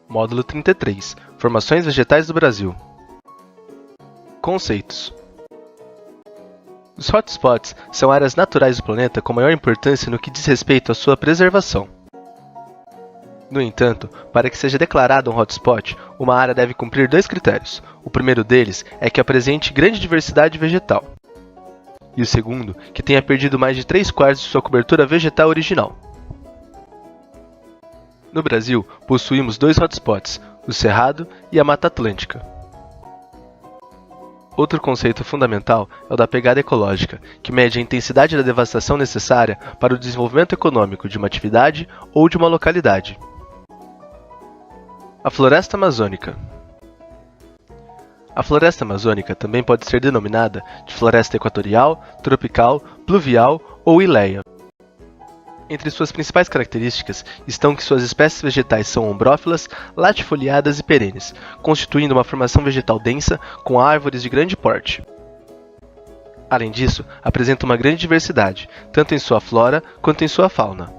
Módulo 33 – Formações vegetais do Brasil. Conceitos. Os hotspots são áreas naturais do planeta com maior importância no que diz respeito à sua preservação. No entanto, para que seja declarado um hotspot, uma área deve cumprir dois critérios. O primeiro deles é que apresente grande diversidade vegetal. E o segundo, que tenha perdido mais de 3/4 de sua cobertura vegetal original. No Brasil, possuímos dois hotspots, o Cerrado e a Mata Atlântica. Outro conceito fundamental é o da pegada ecológica, que mede a intensidade da devastação necessária para o desenvolvimento econômico de uma atividade ou de uma localidade. A floresta amazônica. A floresta amazônica também pode ser denominada de floresta equatorial, tropical, pluvial ou ileia. Entre suas principais características estão que suas espécies vegetais são ombrófilas, latifoliadas e perenes, constituindo uma formação vegetal densa com árvores de grande porte. Além disso, apresenta uma grande diversidade, tanto em sua flora quanto em sua fauna.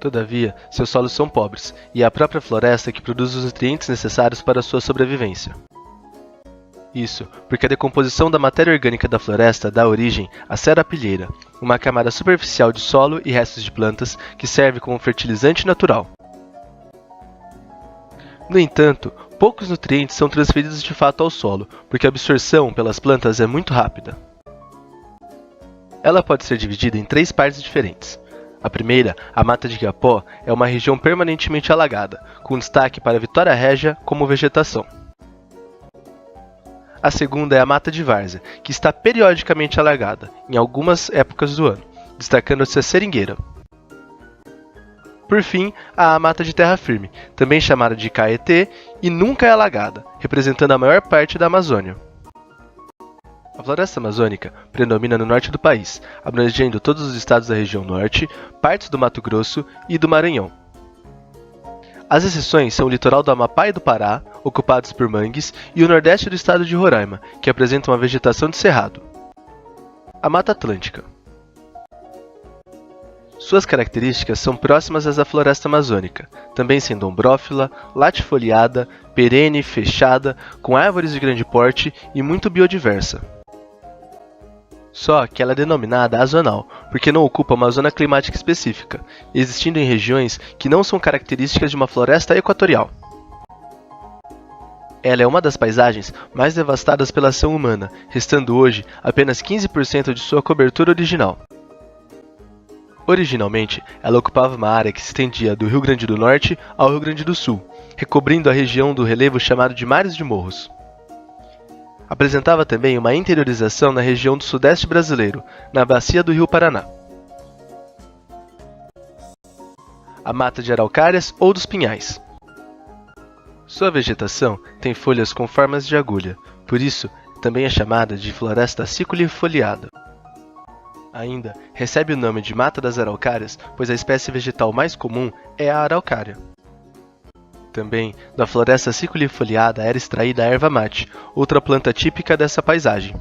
Todavia, seus solos são pobres, e é a própria floresta que produz os nutrientes necessários para sua sobrevivência. Isso porque a decomposição da matéria orgânica da floresta dá origem à serapilheira, uma camada superficial de solo e restos de plantas que serve como fertilizante natural. No entanto, poucos nutrientes são transferidos de fato ao solo, porque a absorção pelas plantas é muito rápida. Ela pode ser dividida em três partes diferentes. A primeira, a Mata de Igapó, é uma região permanentemente alagada, com destaque para a Vitória Régia como vegetação. A segunda é a Mata de Várzea, que está periodicamente alagada, em algumas épocas do ano, destacando-se a seringueira. Por fim, há a Mata de Terra Firme, também chamada de Caetê, e nunca é alagada, representando a maior parte da Amazônia. A floresta amazônica predomina no norte do país, abrangendo todos os estados da região norte, partes do Mato Grosso e do Maranhão. As exceções são o litoral do Amapá e do Pará, ocupados por mangues, e o nordeste do estado de Roraima, que apresenta uma vegetação de cerrado. A Mata Atlântica. Suas características são próximas às da floresta amazônica, também sendo ombrófila, latifoliada, perene, fechada, com árvores de grande porte e muito biodiversa. Só que ela é denominada azonal, porque não ocupa uma zona climática específica, existindo em regiões que não são características de uma floresta equatorial. Ela é uma das paisagens mais devastadas pela ação humana, restando hoje apenas 15% de sua cobertura original. Originalmente, ela ocupava uma área que se estendia do Rio Grande do Norte ao Rio Grande do Sul, recobrindo a região do relevo chamado de Mares de Morros. Apresentava também uma interiorização na região do sudeste brasileiro, na bacia do Rio Paraná. A Mata de Araucárias ou dos Pinhais. Sua vegetação tem folhas com formas de agulha, por isso também é chamada de floresta siculifoliada. Ainda recebe o nome de Mata das Araucárias, pois a espécie vegetal mais comum é a araucária. Também, da floresta siculifoliada era extraída a erva mate, outra planta típica dessa paisagem.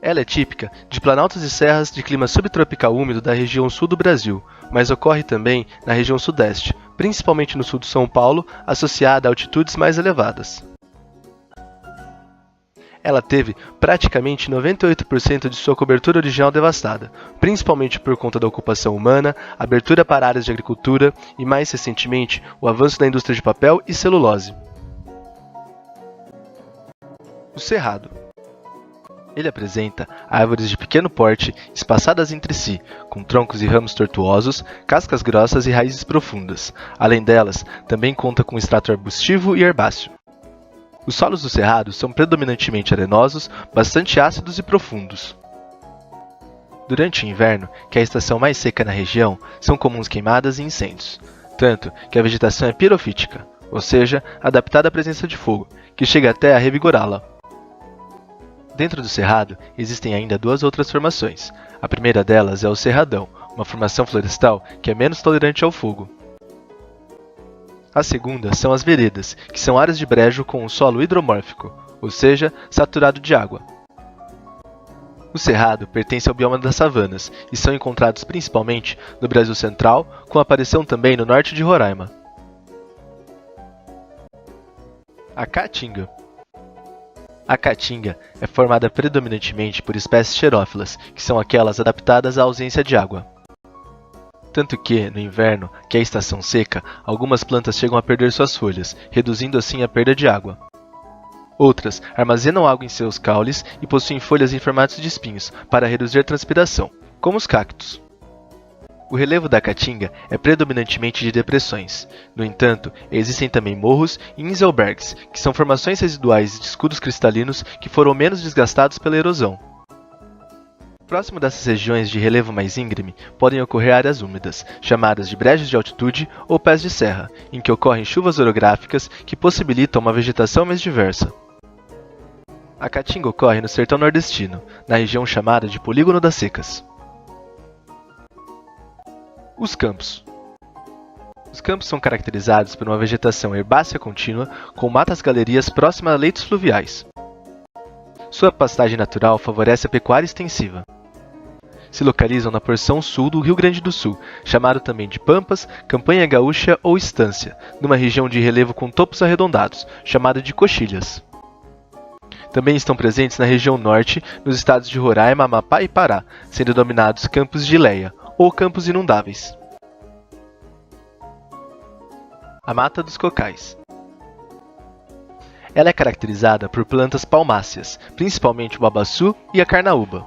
Ela é típica de planaltos e serras de clima subtropical úmido da região sul do Brasil, mas ocorre também na região sudeste, principalmente no sul de São Paulo, associada a altitudes mais elevadas. Ela teve praticamente 98% de sua cobertura original devastada, principalmente por conta da ocupação humana, abertura para áreas de agricultura e, mais recentemente, o avanço da indústria de papel e celulose. O Cerrado. Ele apresenta árvores de pequeno porte, espaçadas entre si, com troncos e ramos tortuosos, cascas grossas e raízes profundas. Além delas, também conta com extrato arbustivo e herbáceo. Os solos do Cerrado são predominantemente arenosos, bastante ácidos e profundos. Durante o inverno, que é a estação mais seca na região, são comuns queimadas e incêndios, tanto que a vegetação é pirofítica, ou seja, adaptada à presença de fogo, que chega até a revigorá-la. Dentro do Cerrado, existem ainda duas outras formações. A primeira delas é o Cerradão, uma formação florestal que é menos tolerante ao fogo. A segunda são as veredas, que são áreas de brejo com um solo hidromórfico, ou seja, saturado de água. O cerrado pertence ao bioma das savanas e são encontrados principalmente no Brasil Central, com aparição também no norte de Roraima. A caatinga. A caatinga é formada predominantemente por espécies xerófilas, que são aquelas adaptadas à ausência de água. Tanto que, no inverno, que é a estação seca, algumas plantas chegam a perder suas folhas, reduzindo assim a perda de água. Outras armazenam água em seus caules e possuem folhas em formatos de espinhos para reduzir a transpiração, como os cactos. O relevo da caatinga é predominantemente de depressões. No entanto, existem também morros e inselbergs, que são formações residuais de escudos cristalinos que foram menos desgastados pela erosão. Próximo dessas regiões de relevo mais íngreme, podem ocorrer áreas úmidas, chamadas de brejos de altitude ou pés de serra, em que ocorrem chuvas orográficas que possibilitam uma vegetação mais diversa. A caatinga ocorre no sertão nordestino, na região chamada de Polígono das Secas. Os campos. Os campos são caracterizados por uma vegetação herbácea contínua, com matas-galerias próximas a leitos fluviais. Sua pastagem natural favorece a pecuária extensiva. Se localizam na porção sul do Rio Grande do Sul, chamado também de Pampas, Campanha Gaúcha ou Estância, numa região de relevo com topos arredondados, chamada de coxilhas. Também estão presentes na região norte, nos estados de Roraima, Amapá e Pará, sendo denominados campos de Leia, ou campos inundáveis. A Mata dos Cocais. Ela é caracterizada por plantas palmáceas, principalmente o babaçu e a carnaúba.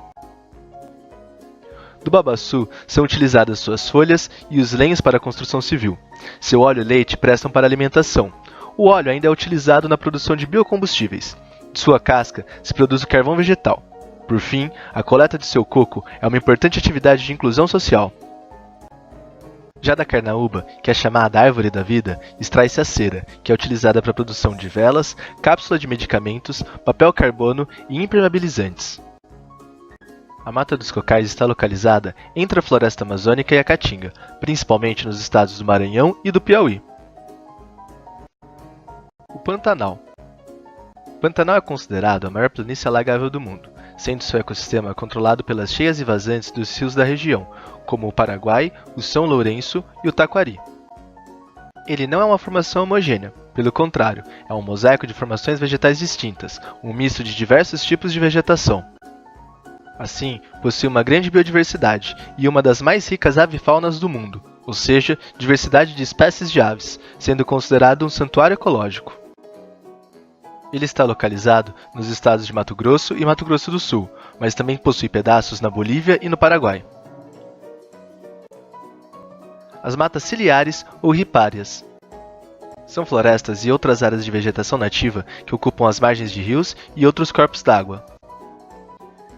Do babaçu são utilizadas suas folhas e os lenhos para a construção civil. Seu óleo e leite prestam para alimentação. O óleo ainda é utilizado na produção de biocombustíveis. De sua casca se produz o carvão vegetal. Por fim, a coleta de seu coco é uma importante atividade de inclusão social. Já da carnaúba, que é chamada árvore da vida, extrai-se a cera, que é utilizada para a produção de velas, cápsula de medicamentos, papel carbono e impermeabilizantes. A Mata dos Cocais está localizada entre a floresta amazônica e a caatinga, principalmente nos estados do Maranhão e do Piauí. O Pantanal. O Pantanal é considerado a maior planície alagável do mundo, sendo seu ecossistema controlado pelas cheias e vazantes dos rios da região, como o Paraguai, o São Lourenço e o Taquari. Ele não é uma formação homogênea, pelo contrário, é um mosaico de formações vegetais distintas, um misto de diversos tipos de vegetação. Assim, possui uma grande biodiversidade e uma das mais ricas avifaunas do mundo, ou seja, diversidade de espécies de aves, sendo considerado um santuário ecológico. Ele está localizado nos estados de Mato Grosso e Mato Grosso do Sul, mas também possui pedaços na Bolívia e no Paraguai. As matas ciliares ou ripárias. São florestas e outras áreas de vegetação nativa que ocupam as margens de rios e outros corpos d'água.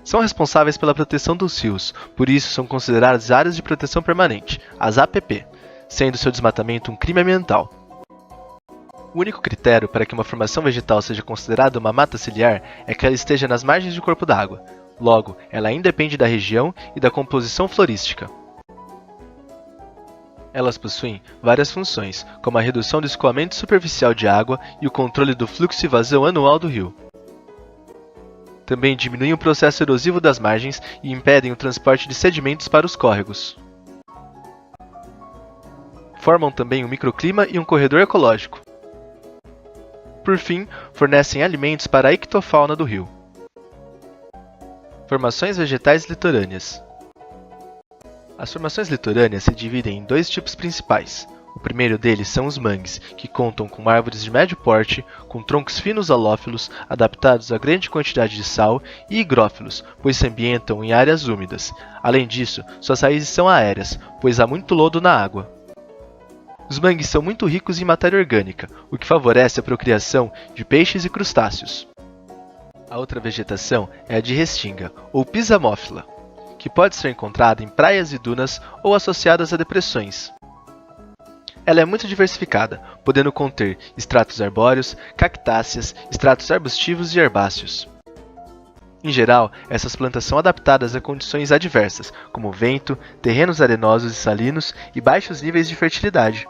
São responsáveis pela proteção dos rios, por isso são consideradas áreas de proteção permanente, as APP, sendo seu desmatamento um crime ambiental. O único critério para que uma formação vegetal seja considerada uma mata ciliar é que ela esteja nas margens do corpo d'água. Logo, ela independe da região e da composição florística. Elas possuem várias funções, como a redução do escoamento superficial de água e o controle do fluxo e vazão anual do rio. Também diminuem o processo erosivo das margens e impedem o transporte de sedimentos para os córregos. Formam também um microclima e um corredor ecológico. Por fim, fornecem alimentos para a ictofauna do rio. Formações vegetais litorâneas. As formações litorâneas se dividem em dois tipos principais. O primeiro deles são os mangues, que contam com árvores de médio porte, com troncos finos halófilos, adaptados a grande quantidade de sal, e higrófilos, pois se ambientam em áreas úmidas. Além disso, suas raízes são aéreas, pois há muito lodo na água. Os mangues são muito ricos em matéria orgânica, o que favorece a procriação de peixes e crustáceos. A outra vegetação é a de restinga, ou pisamófila, que pode ser encontrada em praias e dunas ou associadas a depressões. Ela é muito diversificada, podendo conter estratos arbóreos, cactáceas, estratos arbustivos e herbáceos. Em geral, essas plantas são adaptadas a condições adversas, como vento, terrenos arenosos e salinos e baixos níveis de fertilidade.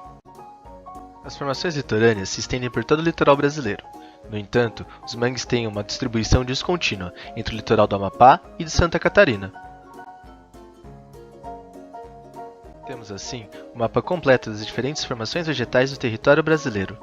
As formações litorâneas se estendem por todo o litoral brasileiro. No entanto, os mangues têm uma distribuição descontínua entre o litoral do Amapá e de Santa Catarina. Temos assim um mapa completo das diferentes formações vegetais do território brasileiro.